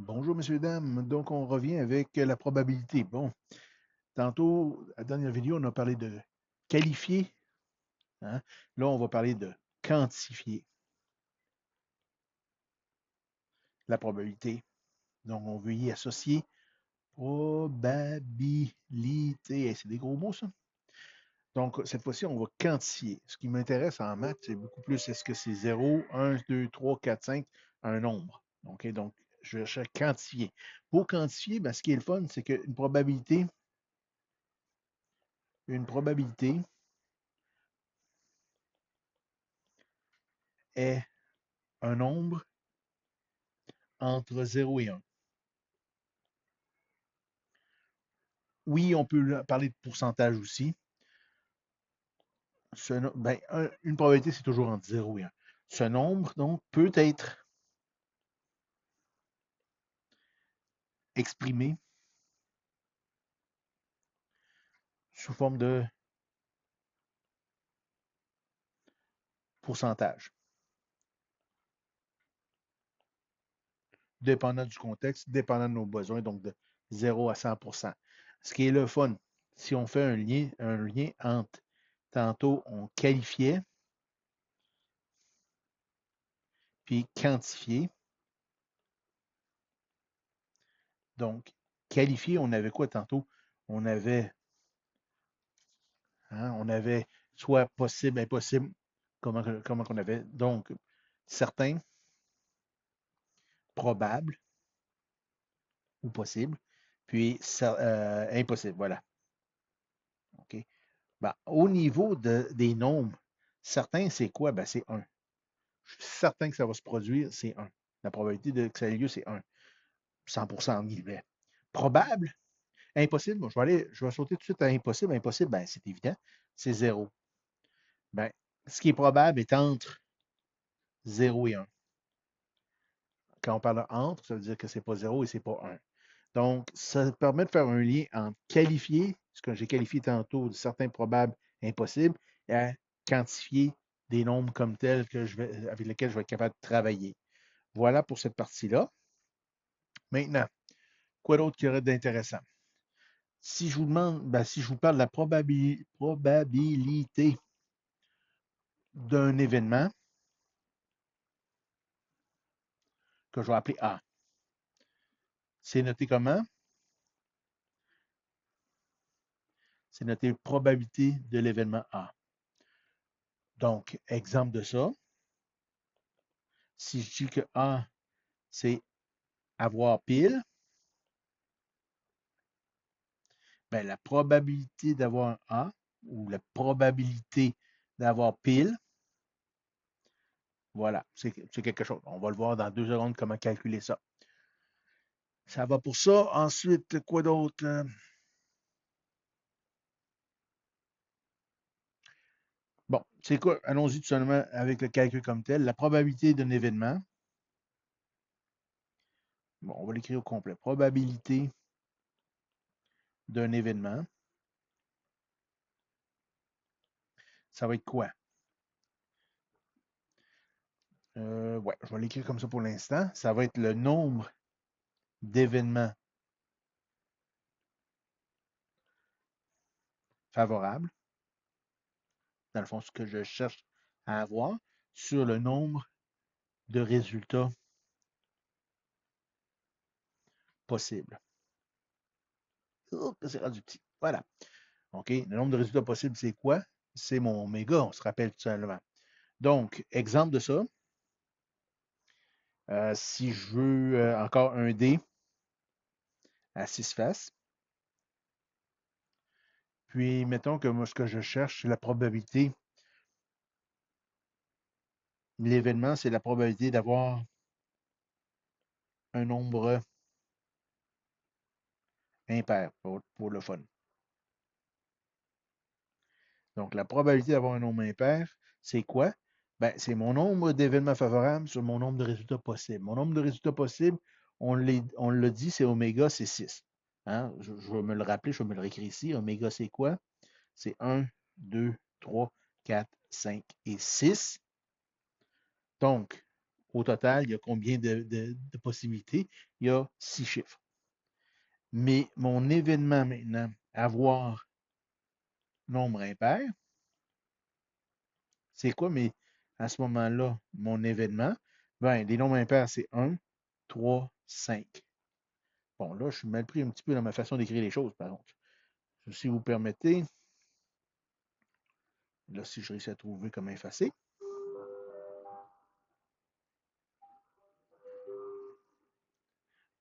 Bonjour, messieurs, dames. Donc, on revient avec la probabilité. Bon, tantôt, à la dernière vidéo, on a parlé de qualifier, hein. Là, on va parler de quantifier la probabilité. Donc, on veut y associer probabilité. C'est des gros mots, ça. Donc, cette fois-ci, on va quantifier. Ce qui m'intéresse en maths, c'est beaucoup plus est-ce que c'est 0, 1, 2, 3, 4, 5, un nombre. OK? Donc, je cherche à quantifier. Pour quantifier, ben, ce qui est le fun, c'est une probabilité est un nombre entre 0 et 1. Oui, on peut parler de pourcentage aussi. Une probabilité, c'est toujours entre 0 et 1. Ce nombre, donc, peut être exprimé sous forme de pourcentage, dépendant du contexte, dépendant de nos besoins, donc de 0 à 100%. Ce qui est le fun, si on fait un lien entre, tantôt, on qualifiait, puis quantifier. Donc, qualifier, on avait quoi tantôt? On avait On avait soit possible, impossible, comment qu'on avait. Donc, certain, probable ou possible, puis impossible. Voilà. OK. Ben, au niveau des nombres, certain, c'est quoi? Ben, c'est 1. Je suis certain que ça va se produire, c'est 1. La probabilité que ça ait lieu, c'est 1. 100% en guillemets. Probable, impossible. Bon, je vais sauter tout de suite à impossible. Impossible, ben, c'est évident, c'est 0. Ben, ce qui est probable est entre 0 et 1. Quand on parle de entre, ça veut dire que c'est pas 0 et c'est pas 1. Donc, ça permet de faire un lien entre qualifier, ce que j'ai qualifié tantôt de certains probables impossibles, et à quantifier des nombres comme tels avec lesquels je vais être capable de travailler. Voilà pour cette partie-là. Maintenant, quoi d'autre qu'il y aurait d'intéressant? Si je vous demande, si je vous parle de la probabilité d'un événement que je vais appeler A, c'est noté comment? C'est noté probabilité de l'événement A. Donc, exemple de ça, si je dis que A, c'est avoir pile, ben, la probabilité d'avoir un A ou la probabilité d'avoir pile, voilà, c'est quelque chose. On va le voir dans 2 secondes comment calculer ça. Ça va pour ça. Ensuite, quoi d'autre? Bon, c'est quoi? Allons-y tout simplement avec le calcul comme tel. La probabilité d'un événement. Bon, on va l'écrire au complet. Probabilité d'un événement. Ça va être quoi? Ouais, je vais l'écrire comme ça pour l'instant. Ça va être le nombre d'événements favorables. Dans le fond, ce que je cherche à avoir sur le nombre de résultats possibles. Oh, c'est rendu petit. Voilà. OK. Le nombre de résultats possibles, c'est quoi? C'est mon oméga, on se rappelle tout simplement. Donc, exemple de ça. Si je veux encore un dé à 6 faces, puis mettons que moi, ce que je cherche, c'est la probabilité. L'événement, c'est la probabilité d'avoir un nombre impair pour le fun. Donc, la probabilité d'avoir un nombre impair, c'est quoi? Ben, c'est mon nombre d'événements favorables sur mon nombre de résultats possibles. Mon nombre de résultats possibles, on l'a dit, c'est oméga, c'est 6. Hein? Je vais me le rappeler, je vais me le réécrire ici. Oméga, c'est quoi? C'est 1, 2, 3, 4, 5 et 6. Donc, au total, il y a combien de possibilités, il y a 6 chiffres. Mais mon événement maintenant, avoir nombre impair, c'est quoi à ce moment-là, mon événement? Ben, les nombres impairs, c'est 1, 3, 5. Bon, là, je suis mal pris un petit peu dans ma façon d'écrire les choses, par contre. Si vous permettez, là, si je réussis à trouver comment effacer.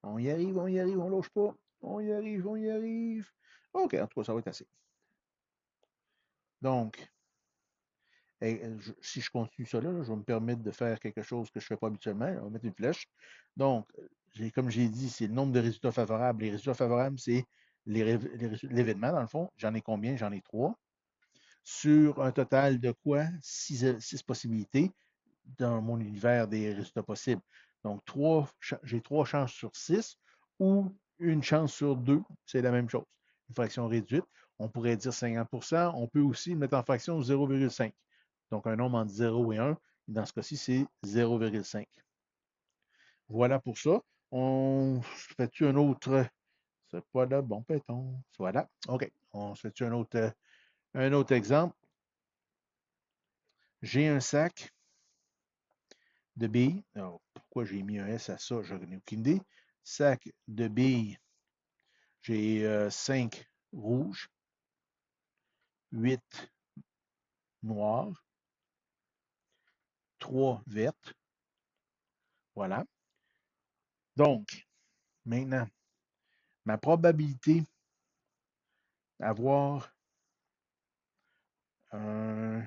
On y arrive, on lâche pas. On y arrive, on y arrive. OK, en tout cas, ça va être assez. Donc, si je continue ça là, je vais me permettre de faire quelque chose que je ne fais pas habituellement. On va mettre une flèche. Donc, comme j'ai dit, c'est le nombre de résultats favorables. Les résultats favorables, c'est l'événement, dans le fond. J'en ai combien? J'en ai 3. Sur un total de quoi? 6 possibilités dans mon univers des résultats possibles. Donc, j'ai 3 chances sur 6 ou une chance sur 2, c'est la même chose. Une fraction réduite, on pourrait dire 50%, on peut aussi le mettre en fraction 0,5. Donc, un nombre entre 0 et 1, dans ce cas-ci, c'est 0,5. Voilà pour ça. On fait-tu un autre. C'est pas là, bon péton. Voilà. OK. On se fait-tu un autre exemple? J'ai un sac de billes. Alors, pourquoi j'ai mis un S à ça, je n'ai aucune idée. Sac de billes, j'ai 5 rouges, 8 noirs, 3 vertes. Voilà. Donc, maintenant, ma probabilité d'avoir un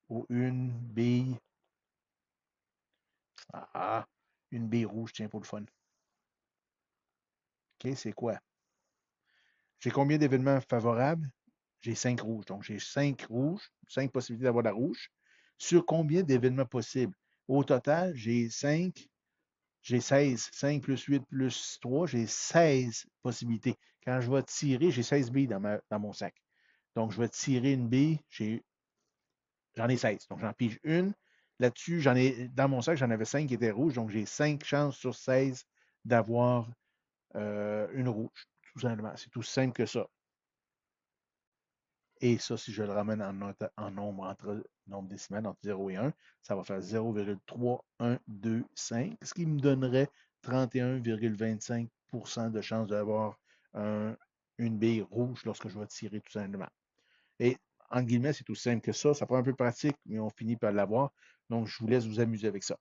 ou une bille. Une bille rouge, tiens, pour le fun. OK, c'est quoi? J'ai combien d'événements favorables? J'ai 5 rouges. Donc, j'ai 5 rouges, 5 possibilités d'avoir la rouge. Sur combien d'événements possibles? Au total, j'ai 16. 5 plus 8 plus 3, j'ai 16 possibilités. Quand je vais tirer, j'ai 16 billes dans mon sac. Donc, je vais tirer une bille, j'en ai 16. Donc, j'en pige une. Là-dessus, dans mon sac, j'en avais 5 qui étaient rouges. Donc, j'ai 5 chances sur 16 d'avoir une rouge. Tout simplement. C'est tout simple que ça. Et ça, si je le ramène en nombre décimal entre 0 et 1, ça va faire 0,3125, ce qui me donnerait 31,25% de chance d'avoir une bille rouge lorsque je vais tirer tout simplement. Et en guillemets, c'est tout simple que ça. Ça prend un peu de pratique, mais on finit par l'avoir. Donc, je vous laisse vous amuser avec ça.